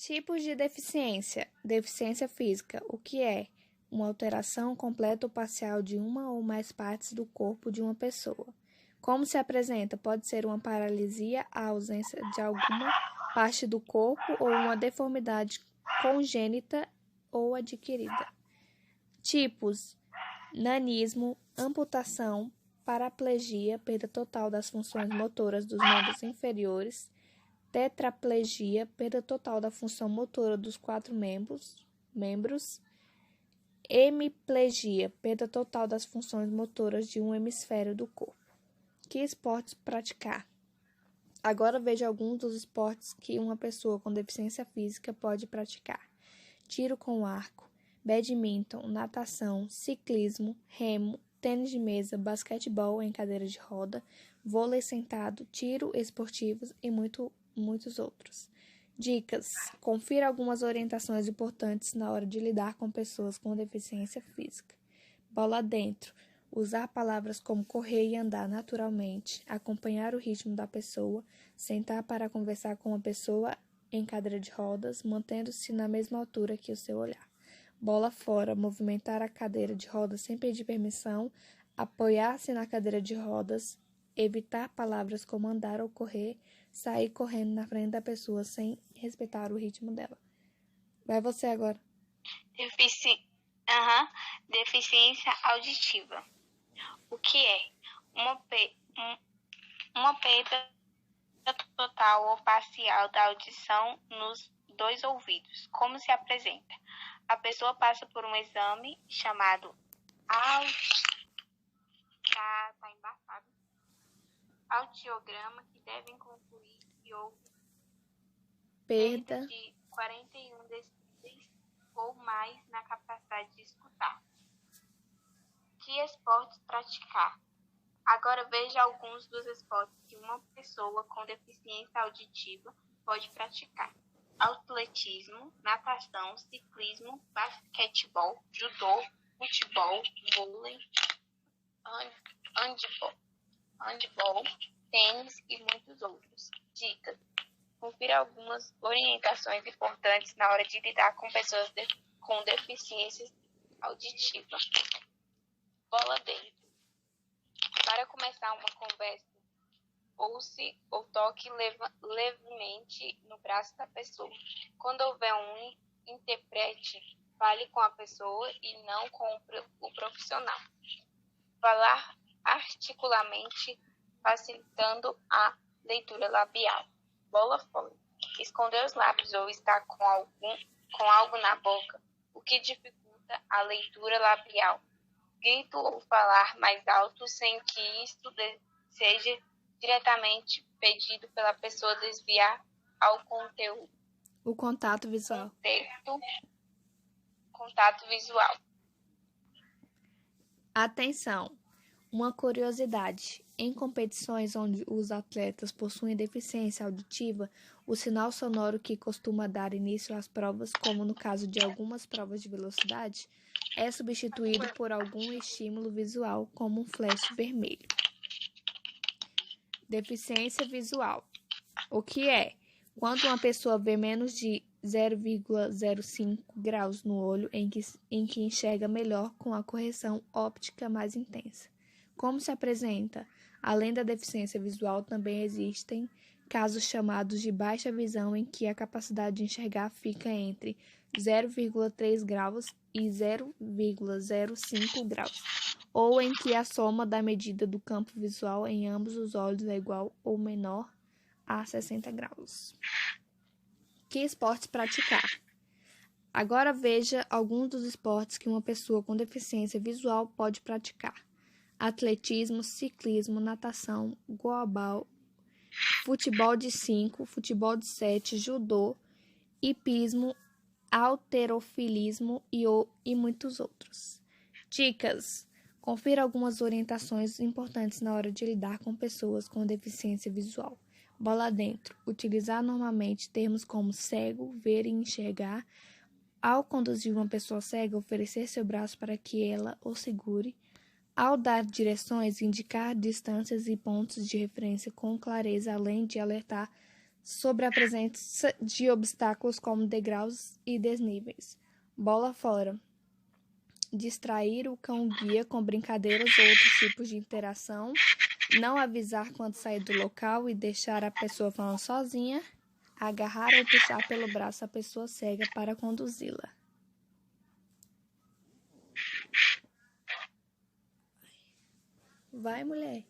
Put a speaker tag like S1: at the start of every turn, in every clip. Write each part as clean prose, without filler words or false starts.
S1: Tipos de deficiência. Deficiência física, o que é? Uma alteração completa ou parcial de uma ou mais partes do corpo de uma pessoa. Como se apresenta? Pode ser uma paralisia, a ausência de alguma parte do corpo ou uma deformidade congênita ou adquirida. Tipos: nanismo, amputação, paraplegia, perda total das funções motoras dos membros inferiores, tetraplegia, perda total da função motora dos 4 membros, hemiplegia, perda total das funções motoras de um hemisfério do corpo. Que esportes praticar? Agora veja alguns dos esportes que uma pessoa com deficiência física pode praticar: tiro com arco, badminton, natação, ciclismo, remo, tênis de mesa, basquetebol em cadeira de roda, vôlei sentado, tiro esportivos e muitos outros. Dicas: confira algumas orientações importantes na hora de lidar com pessoas com deficiência física. Bola dentro: usar palavras como correr e andar naturalmente, acompanhar o ritmo da pessoa, sentar para conversar com a pessoa em cadeira de rodas, mantendo-se na mesma altura que o seu olhar. Bola fora: movimentar a cadeira de rodas sem pedir permissão, apoiar-se na cadeira de rodas, evitar palavras como andar ou correr, sair correndo na frente da pessoa sem respeitar o ritmo dela. Vai você agora.
S2: Deficiência auditiva. O que é? Uma perda total ou parcial da audição nos 2 ouvidos. Como se apresenta? A pessoa passa por um exame chamado audiograma, que devem concluir que houve perda de 41 decibéis ou mais na capacidade de escutar. Que esportes praticar? Agora veja alguns dos esportes que uma pessoa com deficiência auditiva pode praticar: atletismo, natação, ciclismo, basquetebol, judô, futebol, vôlei, handball, tênis e muitos outros. Dicas: confira algumas orientações importantes na hora de lidar com pessoas com deficiência auditiva. Bola dentro: para começar uma conversa, ouça ou toque levemente no braço da pessoa. Quando houver um intérprete, fale com a pessoa e não com o profissional. Falar articuladamente, facilitando a leitura labial. Bola fora: esconder os lábios ou estar com algo na boca, o que dificulta a leitura labial. Grito ou falar mais alto sem que isto seja diretamente pedido pela pessoa, desviar ao conteúdo.
S1: O contato visual.
S2: Contato visual.
S1: Atenção! Uma curiosidade: em competições onde os atletas possuem deficiência auditiva, o sinal sonoro que costuma dar início às provas, como no caso de algumas provas de velocidade, é substituído por algum estímulo visual, como um flash vermelho. Deficiência visual. O que é? Quando uma pessoa vê menos de 0,05 graus no olho em que enxerga melhor com a correção óptica mais intensa. Como se apresenta? Além da deficiência visual, também existem casos chamados de baixa visão, em que a capacidade de enxergar fica entre 0,3 graus e 0,05 graus, ou em que a soma da medida do campo visual em ambos os olhos é igual ou menor a 60 graus. Que esportes praticar? Agora veja alguns dos esportes que uma pessoa com deficiência visual pode praticar: atletismo, ciclismo, natação, goalball, futebol de 5, futebol de 7, judô, hipismo, halterofilismo e muitos outros. Dicas: confira algumas orientações importantes na hora de lidar com pessoas com deficiência visual. Bola dentro: utilizar normalmente termos como cego, ver e enxergar. Ao conduzir uma pessoa cega, oferecer seu braço para que ela o segure. Ao dar direções, indicar distâncias e pontos de referência com clareza, além de alertar sobre a presença de obstáculos como degraus e desníveis. Bola fora. Distrair o cão-guia com brincadeiras ou outros tipos de interação. Não avisar quando sair do local e deixar a pessoa falando sozinha. Agarrar ou puxar pelo braço a pessoa cega para conduzi-la. Vai, mulher.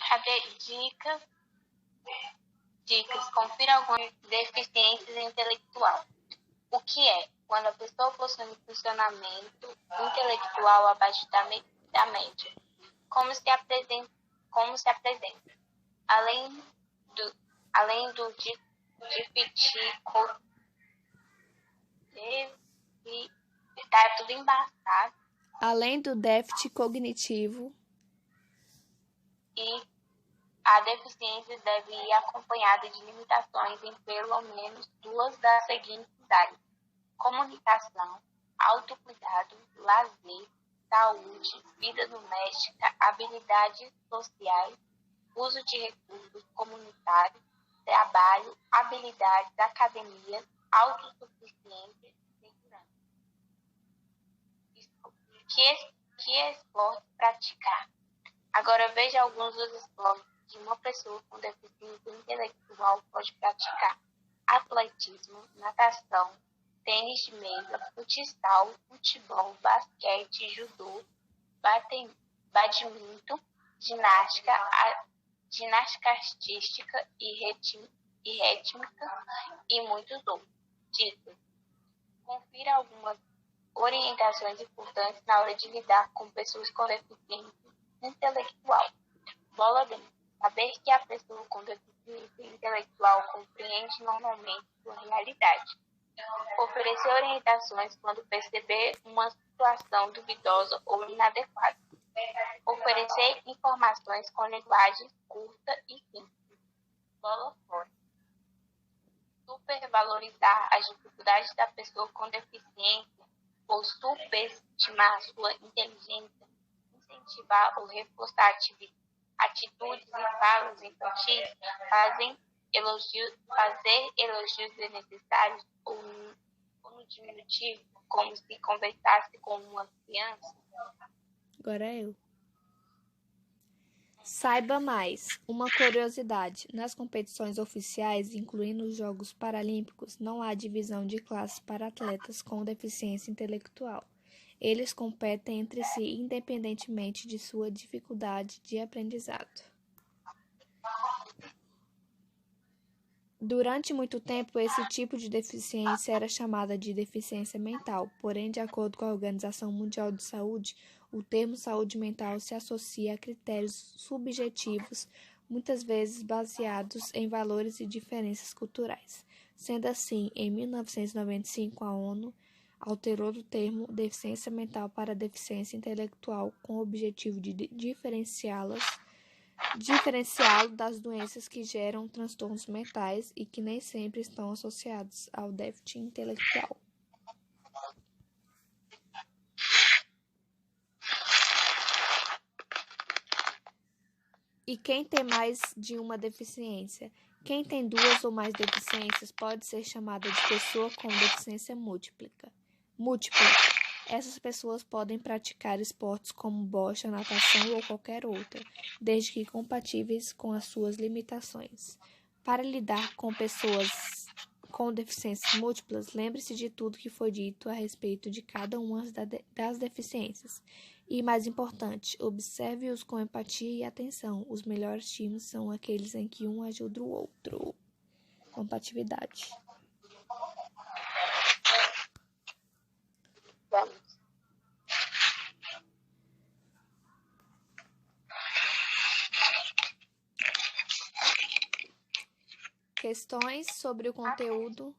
S2: Cadê dicas? Confira algumas deficiências intelectual. O que é? Quando a pessoa possui um funcionamento intelectual abaixo da média. Como se apresenta? Além do difícil, tá tudo embaçado.
S1: Além do déficit cognitivo,
S2: E a deficiência deve ir acompanhada de limitações em pelo menos duas das seguintes áreas: comunicação, autocuidado, lazer, saúde, vida doméstica, habilidades sociais, uso de recursos comunitários, trabalho, habilidades, academias, autossuficiência e segurança. Que esporte praticar? Agora veja alguns dos esportes que uma pessoa com deficiência intelectual pode praticar: atletismo, natação, tênis de mesa, futsal, futebol, basquete, judô, badminton, ginástica artística e rítmica e muitos outros. Dicas: confira algumas orientações importantes na hora de lidar com pessoas com deficiência intelectual. Bola dentro. Saber que a pessoa com deficiência intelectual compreende normalmente sua realidade. Oferecer orientações quando perceber uma situação duvidosa ou inadequada. Oferecer informações com linguagem curta e simples. Bola fora. Supervalorizar as dificuldades da pessoa com deficiência ou subestimar sua inteligência. Incentivar ou reforçar atitudes e falas infantis, fazer elogios desnecessários ou no diminutivo, como se conversasse com uma criança.
S1: agora é eu. Saiba mais. Uma curiosidade: nas competições oficiais, incluindo os Jogos Paralímpicos, não há divisão de classes para atletas com deficiência intelectual. Eles competem entre si independentemente de sua dificuldade de aprendizado. Durante muito tempo, esse tipo de deficiência era chamada de deficiência mental, porém, de acordo com a Organização Mundial de Saúde, o termo saúde mental se associa a critérios subjetivos, muitas vezes baseados em valores e diferenças culturais. Sendo assim, em 1995, a ONU alterou o termo deficiência mental para deficiência intelectual com o objetivo de diferenciá-lo das doenças que geram transtornos mentais e que nem sempre estão associados ao déficit intelectual. E quem tem mais de uma deficiência? Quem tem duas ou mais deficiências pode ser chamada de pessoa com deficiência múltipla. Essas pessoas podem praticar esportes como bocha, natação ou qualquer outra, desde que compatíveis com as suas limitações. Para lidar com pessoas com deficiências múltiplas, lembre-se de tudo que foi dito a respeito de cada uma das deficiências. E, mais importante, observe-os com empatia e atenção. Os melhores times são aqueles em que um ajuda o outro. Compatibilidade. Questões sobre o conteúdo.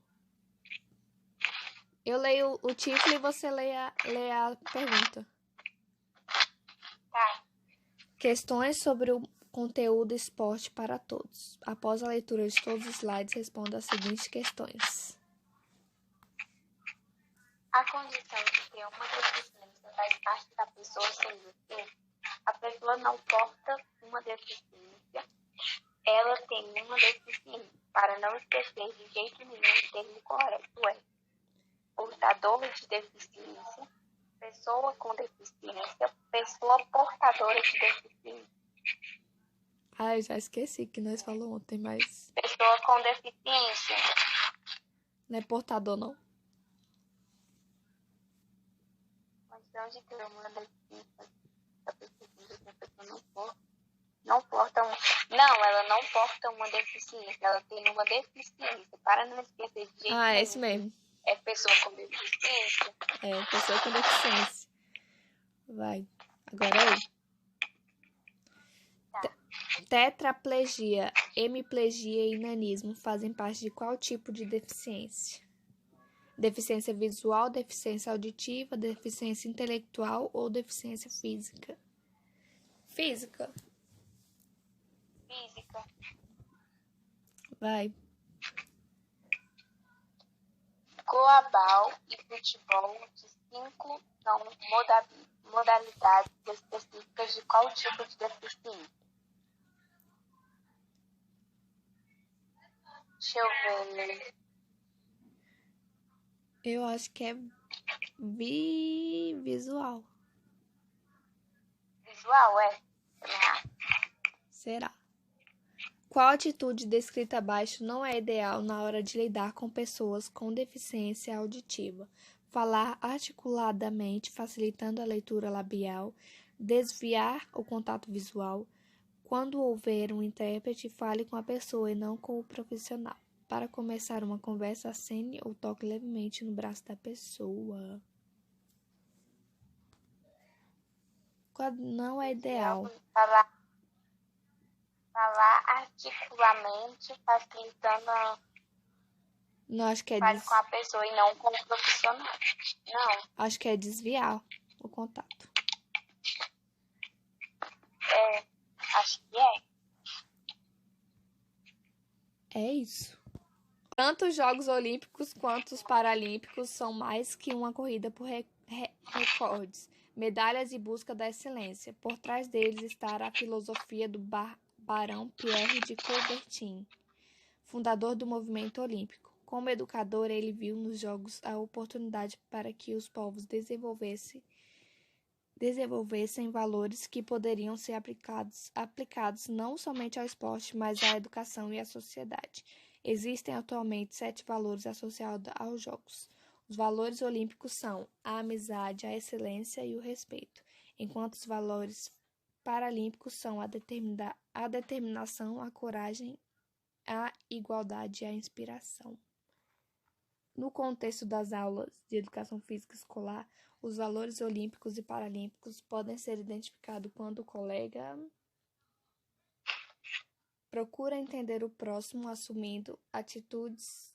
S1: Eu leio o título e você lê a pergunta.
S2: Tá.
S1: Questões sobre o conteúdo esporte para todos. Após a leitura de todos os slides, responda as seguintes questões.
S2: A condição de ter uma deficiência faz parte da pessoa sem deficiência. A pessoa não porta uma deficiência. ela tem uma deficiência. Para não esquecer de jeito nenhum o termo correto é portador de deficiência, pessoa com deficiência, pessoa portadora de deficiência.
S1: Ai, já esqueci que nós falamos ontem, mas
S2: Pessoa com deficiência.
S1: não é portador, não?
S2: Condição de ter uma deficiência. A pessoa não porta ela não porta uma deficiência. Ela tem uma deficiência. Para não esquecer de jeito
S1: Ah, é
S2: nenhum.
S1: esse mesmo.
S2: É pessoa com deficiência.
S1: É, pessoa com deficiência. Vai. Agora aí.
S2: Tá.
S1: Tetraplegia, hemiplegia e nanismo fazem parte de qual tipo de deficiência? Deficiência visual, deficiência auditiva, deficiência intelectual ou deficiência física? Física.
S2: Física.
S1: Vai.
S2: Global e futebol de 5 são modalidades específicas de qual tipo de deficiência? Deixa eu ver.
S1: Eu acho que é visual.
S2: Visual, é?
S1: Será? Qual atitude descrita abaixo não é ideal na hora de lidar com pessoas com deficiência auditiva? Falar articuladamente, facilitando a leitura labial, desviar o contato visual. Quando houver um intérprete, fale com a pessoa e não com o profissional. Para começar uma conversa, acene ou toque levemente no braço da pessoa. Quando não é ideal.
S2: Falar articulamente, facilitando
S1: Não, acho que é
S2: fale com a pessoa e não com o profissional. Não.
S1: Acho que é desviar o contato.
S2: Acho que é.
S1: É isso. Tanto os Jogos Olímpicos quanto os Paralímpicos são mais que uma corrida por recordes, medalhas e busca da excelência. Por trás deles está a filosofia do Barão Pierre de Coubertin, fundador do movimento olímpico. Como educador, ele viu nos Jogos a oportunidade para que os povos desenvolvessem valores que poderiam ser aplicados não somente ao esporte, mas à educação e à sociedade. Existem atualmente 7 valores associados aos Jogos. Os valores olímpicos são a amizade, a excelência e o respeito, enquanto os valores paralímpicos são a determinação, a coragem, a igualdade e a inspiração. No contexto das aulas de educação física escolar, os valores olímpicos e paralímpicos podem ser identificados quando o colega procura entender o próximo assumindo atitudes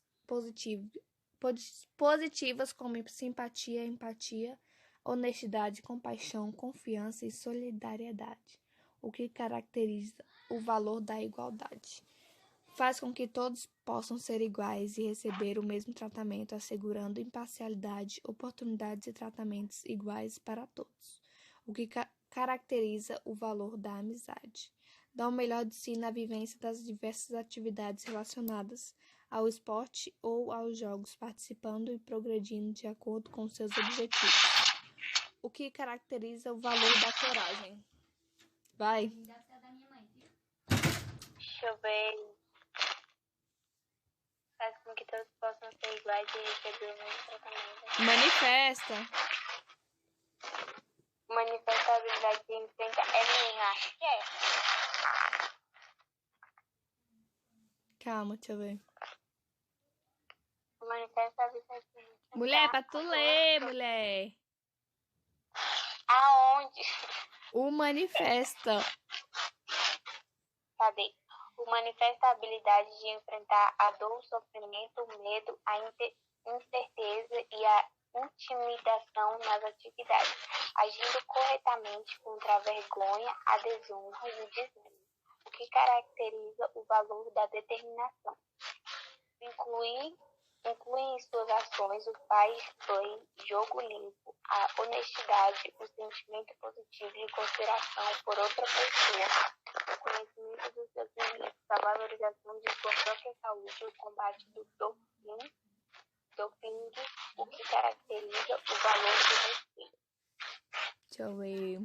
S1: positivas como simpatia, empatia, honestidade, compaixão, confiança e solidariedade, o que caracteriza o valor da igualdade. Faz com que todos possam ser iguais e receber o mesmo tratamento, assegurando imparcialidade, oportunidades e tratamentos iguais para todos, o que caracteriza o valor da amizade. Dá o melhor de si na vivência das diversas atividades relacionadas ao esporte ou aos jogos, participando e progredindo de acordo com seus objetivos, o que caracteriza o valor da coragem. Vai.
S2: Deixa eu ver. Faz com que todos possam ser iguais e receber o mesmo tratamento.
S1: Manifesta.
S2: Manifesta a habilidade de enfrentar. É minha, acho que é.
S1: Calma, deixa eu ver.
S2: Manifesta a habilidade de enfrentar.
S1: Mulher, pra tu ler, mulher.
S2: Aonde?
S1: O manifesta.
S2: Cadê? O manifesta a habilidade de enfrentar a dor, o sofrimento, o medo, a incerteza e a intimidação nas atividades, agindo corretamente contra a vergonha, a desonra e o desânimo, o que caracteriza o valor da determinação. Inclui em suas ações o fair play, jogo limpo, a honestidade, o sentimento positivo de consideração por outra pessoa, reconhecimento dos seus limites, a valorização de sua própria saúde, o combate do doping, o que caracteriza o valor do respeito.
S1: Deixa eu ver.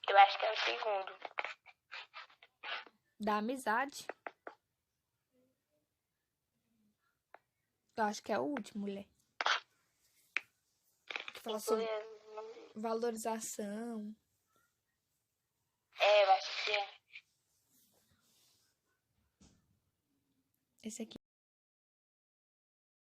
S2: Eu acho que é o segundo.
S1: Da amizade. Eu acho que é o último, mulher. Que fala sobre valorização.
S2: Eu acho que é.
S1: Esse aqui.